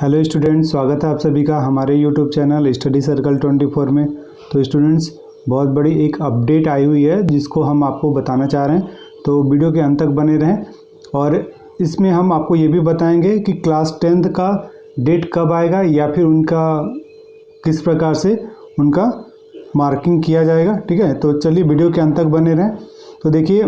Hello students, स्वागत है आप सभी का हमारे यूट्यूब चैनल स्टडी सर्कल 24 में। तो स्टूडेंट्स, बहुत बड़ी एक अपडेट आई हुई है जिसको हम आपको बताना चाह रहे हैं, तो वीडियो के अंत तक बने रहें। और इसमें हम आपको ये भी बताएंगे कि क्लास 10th का डेट कब आएगा या फिर उनका किस प्रकार से उनका मार्किंग किया जाएगा। ठीक है, तो चलिए वीडियो के अंत तक बने रहें। तो देखिए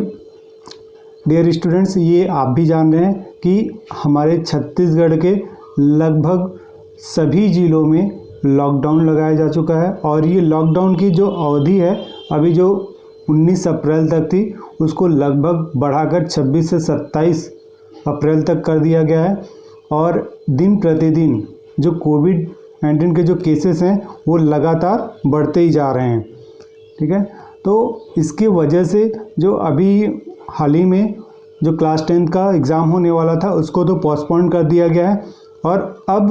डियर स्टूडेंट्स, ये आप भी जान रहे हैं कि हमारे छत्तीसगढ़ के लगभग सभी ज़िलों में लॉकडाउन लगाया जा चुका है। और ये लॉकडाउन की जो अवधि है अभी जो 19 अप्रैल तक थी उसको लगभग बढ़ाकर 26 से 27 अप्रैल तक कर दिया गया है। और दिन प्रतिदिन जो कोविड-19 के जो केसेस हैं वो लगातार बढ़ते ही जा रहे हैं। ठीक है, तो इसकी वजह से जो अभी हाल ही में जो क्लास 10th का एग्ज़ाम होने वाला था उसको तो पोस्टपोन कर दिया गया है। और अब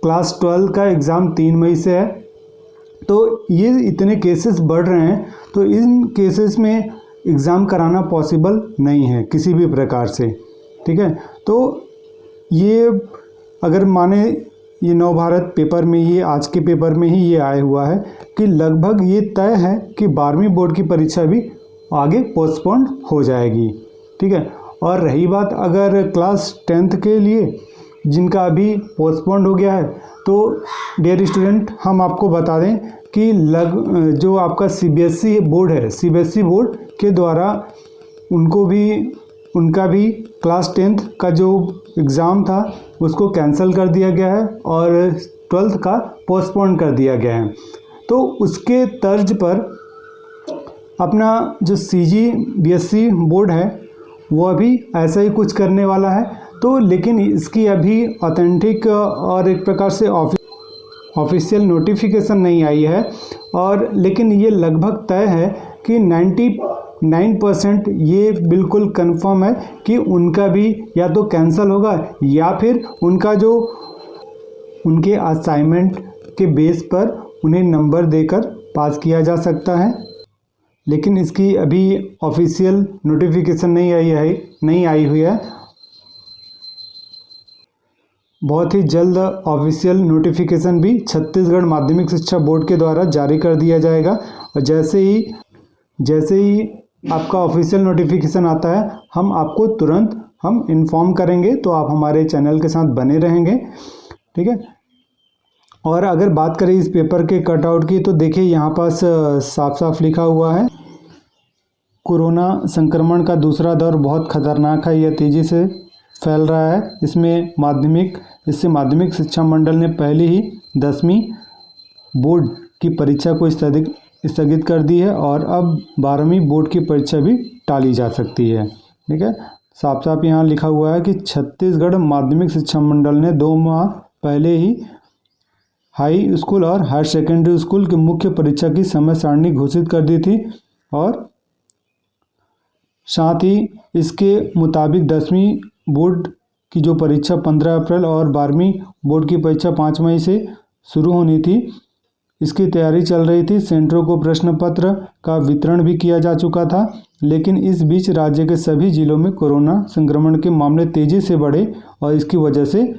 क्लास 12 का एग्ज़ाम 3 मई से है। तो ये इतने केसेस बढ़ रहे हैं तो इन केसेस में एग्ज़ाम कराना पॉसिबल नहीं है किसी भी प्रकार से। ठीक है, तो ये अगर माने ये नवभारत पेपर में ही, आज के पेपर में ही ये आया हुआ है कि लगभग ये तय है कि 12वीं बोर्ड की परीक्षा भी आगे पोस्टपोन हो जाएगी। ठीक है, और रही बात अगर क्लास 10th के लिए जिनका अभी पोस्टपोन हो गया है, तो डियर स्टूडेंट हम आपको बता दें कि जो आपका सीबीएसई बोर्ड है, सीबीएसई बोर्ड के द्वारा उनका भी क्लास 10th का जो एग्ज़ाम था उसको कैंसिल कर दिया गया है और 12th का पोस्टपोन कर दिया गया है। तो उसके तर्ज पर अपना जो सीजीबीएसई बोर्ड है वो अभी ऐसा ही कुछ करने वाला है। तो लेकिन इसकी अभी ऑथेंटिक और एक प्रकार से ऑफिशियल नोटिफिकेशन नहीं आई है। और लेकिन ये लगभग तय है कि 99% ये बिल्कुल कंफर्म है कि उनका भी या तो कैंसिल होगा या फिर उनके असाइनमेंट के बेस पर उन्हें नंबर देकर पास किया जा सकता है। लेकिन इसकी अभी ऑफिशियल नोटिफिकेशन नहीं आई हुई है। बहुत ही जल्द ऑफिशियल नोटिफिकेशन भी छत्तीसगढ़ माध्यमिक शिक्षा बोर्ड के द्वारा जारी कर दिया जाएगा। और जैसे ही आपका ऑफिशियल नोटिफिकेशन आता है हम आपको तुरंत इन्फॉर्म करेंगे, तो आप हमारे चैनल के साथ बने रहेंगे। ठीक है, और अगर बात करें इस पेपर के कटआउट की, तो देखिए यहाँ पास साफ साफ लिखा हुआ है, कोरोना संक्रमण का दूसरा दौर बहुत खतरनाक है, यह तेज़ी से फैल रहा है। इससे माध्यमिक शिक्षा मंडल ने पहले ही 10वीं बोर्ड की परीक्षा को स्थगित कर दी है और अब 12वीं बोर्ड की परीक्षा भी टाली जा सकती है। ठीक है, साफ साफ यहाँ लिखा हुआ है कि छत्तीसगढ़ माध्यमिक शिक्षा मंडल ने 2 माह पहले ही हाई स्कूल और हायर सेकेंडरी स्कूल की मुख्य परीक्षा की समय सारणी घोषित कर दी थी। और साथ ही इसके मुताबिक 10वीं बोर्ड की जो परीक्षा 15 अप्रैल और 12वीं बोर्ड की परीक्षा 5 मई से शुरू होनी थी, इसकी तैयारी चल रही थी। सेंटरों को प्रश्न पत्र का वितरण भी किया जा चुका था। लेकिन इस बीच राज्य के सभी जिलों में कोरोना संक्रमण के मामले तेज़ी से बढ़े और इसकी वजह से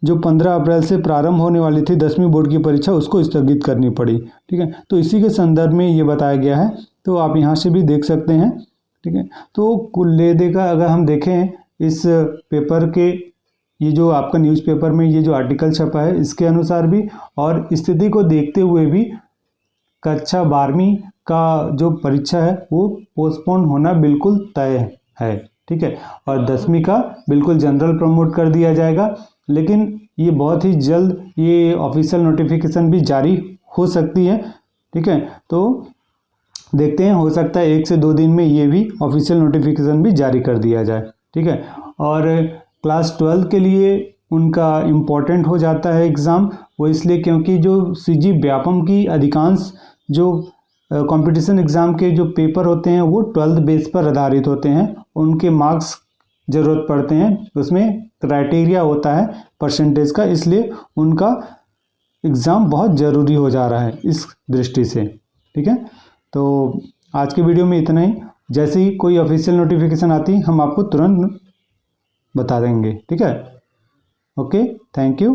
जो 15 अप्रैल से प्रारंभ होने वाली थी 10वीं बोर्ड की परीक्षा उसको स्थगित करनी पड़ी। ठीक है, तो इसी के संदर्भ में ये बताया गया है, तो आप यहाँ से भी देख सकते हैं। ठीक है, तो कुल देकर अगर हम देखें इस पेपर के, ये जो आपका न्यूज़पेपर में ये जो आर्टिकल छपा है इसके अनुसार भी और स्थिति को देखते हुए भी कक्षा 12वीं का जो परीक्षा है वो पोस्टपोन होना बिल्कुल तय है। ठीक है, और 10वीं का बिल्कुल जनरल प्रमोट कर दिया जाएगा। लेकिन ये बहुत ही जल्द ये ऑफिशियल नोटिफिकेशन भी जारी हो सकती है। ठीक है, तो देखते हैं, हो सकता है 1 से 2 दिन में ये भी ऑफिशियल नोटिफिकेशन भी जारी कर दिया जाए। ठीक है, और क्लास 12 के लिए उनका इम्पोर्टेंट हो जाता है एग्ज़ाम, वो इसलिए क्योंकि जो सीजी व्यापम की अधिकांश जो कंपटीशन एग्ज़ाम के जो पेपर होते हैं वो 12th बेस पर आधारित होते हैं। उनके मार्क्स ज़रूरत पड़ते हैं, उसमें क्राइटेरिया होता है परसेंटेज का, इसलिए उनका एग्ज़ाम बहुत ज़रूरी हो जा रहा है इस दृष्टि से। ठीक है, तो आज के वीडियो में इतना ही। जैसे ही कोई ऑफिशियल नोटिफिकेशन आती हम आपको तुरंत बता देंगे। ठीक है। Okay, thank you.